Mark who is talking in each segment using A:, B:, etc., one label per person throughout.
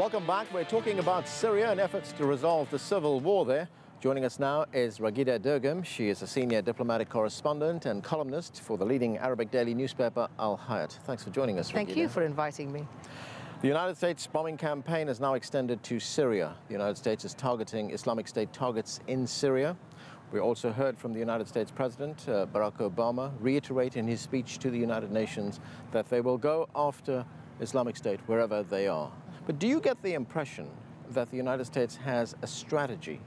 A: Welcome back. We're talking about Syria and efforts to resolve the civil war there. Joining us now is Raghida Dergham. She is a senior diplomatic correspondent and columnist for the leading Arabic daily newspaper Al-Hayat. Thanks for joining us, Raghida.
B: Thank you for inviting me.
A: The United States bombing campaign has now extended to Syria. The United States is targeting Islamic State targets in Syria. We also heard from the United States President Barack Obama reiterate in his speech to the United Nations that they will go after Islamic State wherever they are. But do you get the impression that the United States has a strategy,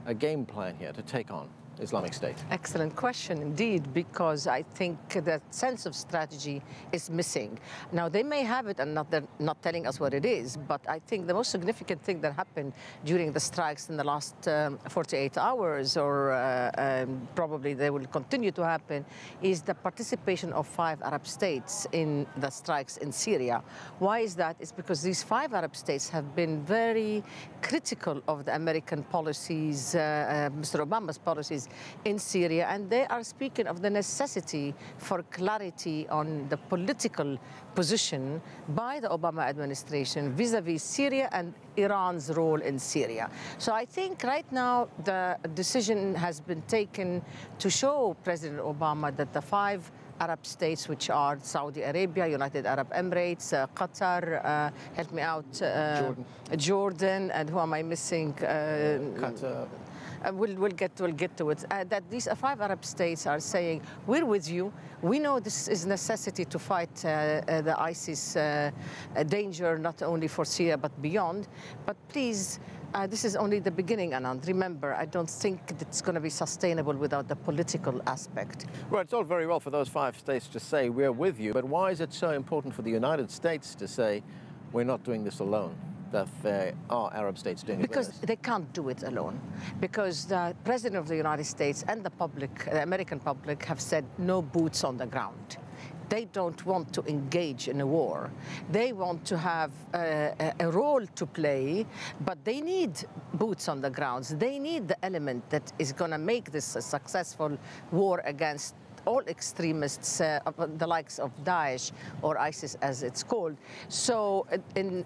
A: a game plan here to take on Islamic State?
B: Excellent question indeed, because I think that sense of strategy is missing. Now, they may have it and they're not telling us what it is, but I think the most significant thing that happened during the strikes in the last 48 hours, or probably they will continue to happen, is the participation of 5 Arab states in the strikes in Syria. Why is that? It's because these 5 Arab states have been very critical of the American policies, Mr. Obama's policies in Syria, and they are speaking of the necessity for clarity on the political position by the Obama administration vis-a-vis Syria and Iran's role in Syria. So I think right now the decision has been taken to show President Obama that the 5 Arab states, which are Saudi Arabia, United Arab Emirates, Qatar, help me out, Jordan, and who am I missing?
A: Qatar.
B: We'll get to it. That these 5 Arab states are saying, we're with you. We know this is necessity to fight the ISIS danger, not only for Syria, but beyond. But please, this is only the beginning, Anand. Remember, I don't think it's going to be sustainable without the political aspect.
A: Well, it's all very well for those 5 states to say, we're with you. But why is it so important for the United States to say, we're not doing this alone? That there are Arab states doing it with us?
B: Because they can't do it alone. Because the President of the United States and the public, the American public, have said no boots on the ground. They don't want to engage in a war. They want to have a role to play, but they need boots on the ground. They need the element that is going to make this a successful war against all extremists, the likes of Daesh or ISIS as it's called. So in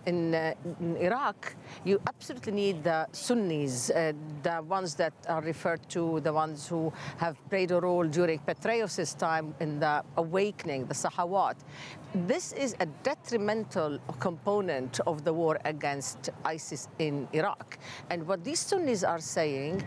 B: Iraq, you absolutely need the Sunnis, the ones that are referred to, the ones who have played a role during Petraeus' time in the awakening, the Sahawat. This is a detrimental component of the war against ISIS in Iraq. And what these Sunnis are saying,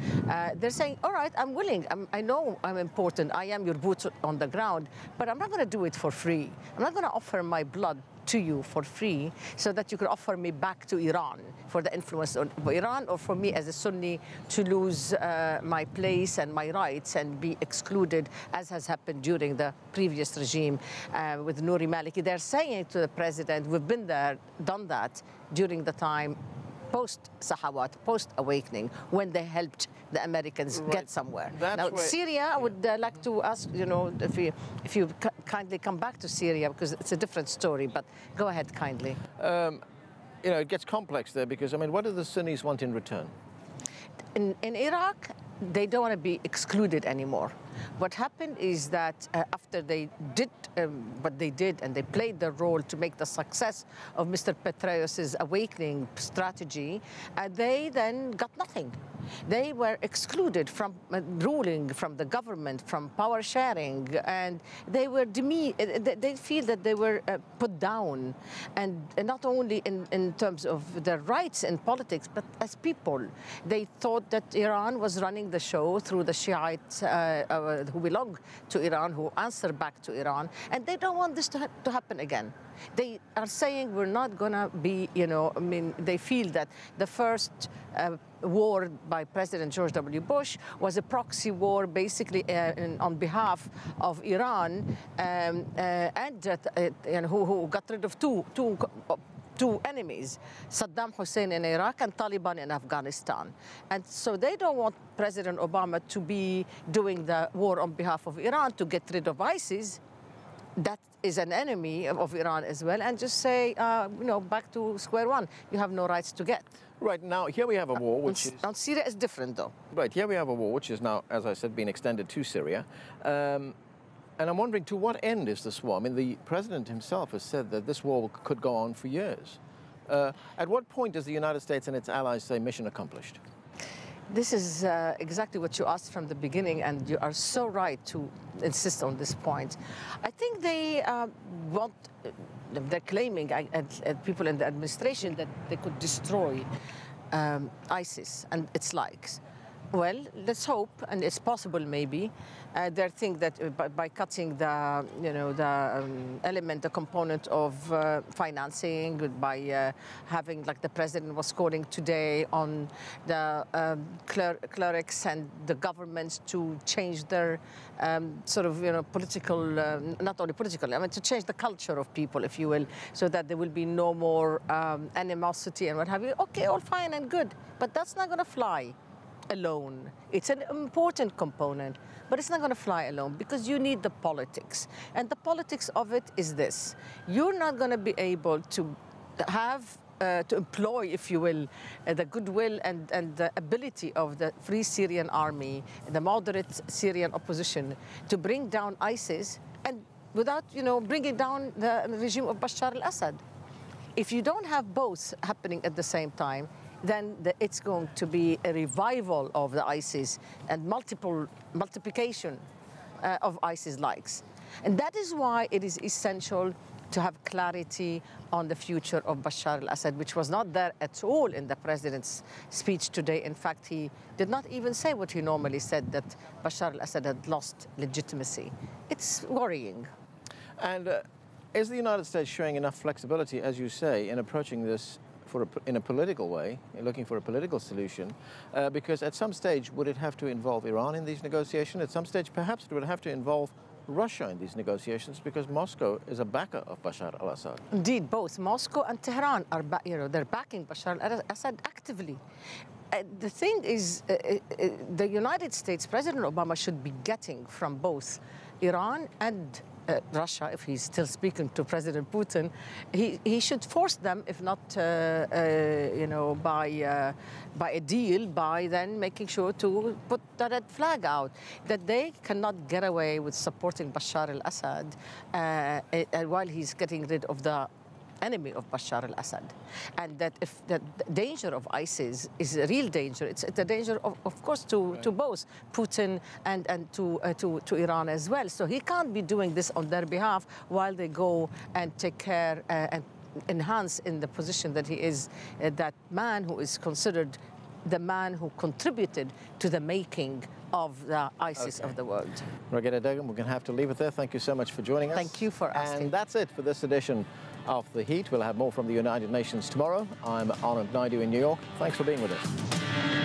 B: they're saying, all right, I'm willing. I know I'm important. I am your boots on the ground, but I'm not going to do it for free. I'm not going to offer my blood to you for free so that you can offer me back to Iran for the influence of Iran, or for me as a Sunni to lose my place and my rights and be excluded, as has happened during the previous regime with Nouri Maliki. They're saying to the president, we've been there, done that during the time post-Sahawat, post-awakening, when they helped the Americans get somewhere. Now, Syria, I would like to ask, you know, if you kindly come back to Syria, because it's a different story, but go ahead kindly.
A: You know, it gets complex there, because, I mean, what do the Sunnis want in return?
B: In Iraq, they don't want to be excluded anymore. What happened is that after they did what they did, and they played their role to make the success of Mr. Petraeus' awakening strategy, they then got nothing. They were excluded from ruling, from the government, from power sharing, and they were they feel that they were put down, and not only in terms of their rights in politics, but as people. They thought that Iran was running the show through the Shiites who belong to Iran, who answer back to Iran, and they don't want this to happen again. They are saying we're not going to be, you know, I mean, they feel that the first war by President George W. Bush was a proxy war, basically on behalf of Iran, and who got rid of two enemies, Saddam Hussein in Iraq and Taliban in Afghanistan. And so they don't want President Obama to be doing the war on behalf of Iran to get rid of ISIS. That is an enemy of Iran as well, and just say, you know, back to square one. You have no rights to get.
A: Right, now here we have a war which is...
B: Now Syria is different, though.
A: Right, here we have a war which is now, as I said, being extended to Syria. And I'm wondering, to what end is this war? I mean, the president himself has said that this war could go on for years. At what point does the United States and its allies say mission accomplished?
B: This is exactly what you asked from the beginning, and you are so right to insist on this point. I think they they're claiming, people in the administration, that they could destroy ISIS and its likes. Well, let's hope, and it's possible maybe. They think that by cutting the, the component of financing, by having, like the president was quoting today, on the clerics and the governments to change their political, not only political, I mean to change the culture of people, if you will, so that there will be no more animosity and what have you. Okay, all fine and good, but that's not going to fly alone. It's an important component, but it's not going to fly alone, because you need the politics. And the politics of it is this: you're not going to be able to have to employ, if you will, the goodwill and the ability of the Free Syrian Army, the moderate Syrian opposition, to bring down ISIS, and without, bringing down the regime of Bashar Al-Assad. If you don't have both happening at the same time, then it's going to be a revival of the ISIS and multiplication of ISIS likes. And that is why it is essential to have clarity on the future of Bashar al-Assad, which was not there at all in the president's speech today. In fact, he did not even say what he normally said, that Bashar al-Assad had lost legitimacy. It's worrying.
A: And is the United States showing enough flexibility, as you say, in approaching this in a political way, looking for a political solution? Because at some stage, would it have to involve Iran in these negotiations? At some stage, perhaps it would have to involve Russia in these negotiations, because Moscow is a backer of Bashar al-Assad.
B: Indeed, both Moscow and Tehran are, they're backing Bashar al-Assad actively. The thing is, the United States, President Obama should be getting from both Iran and Russia, if he's still speaking to President Putin, he should force them, if not, by a deal, by then making sure to put the red flag out, that they cannot get away with supporting Bashar al-Assad while he's getting rid of the enemy of Bashar al-Assad. And that if the danger of ISIS is a real danger, it's a danger, of course, to both Putin and to Iran as well. So he can't be doing this on their behalf while they go and take care and enhance in the position that he is, that man who is considered the man who contributed to the making of the ISIS of the world.
A: Raghida Dergham, we're going to have to leave it there. Thank you so much for joining us.
B: Thank you for asking.
A: And that's it for this edition of The Heat. We'll have more from the United Nations tomorrow. I'm Anand, Naidoo in New York. Thanks for being with us.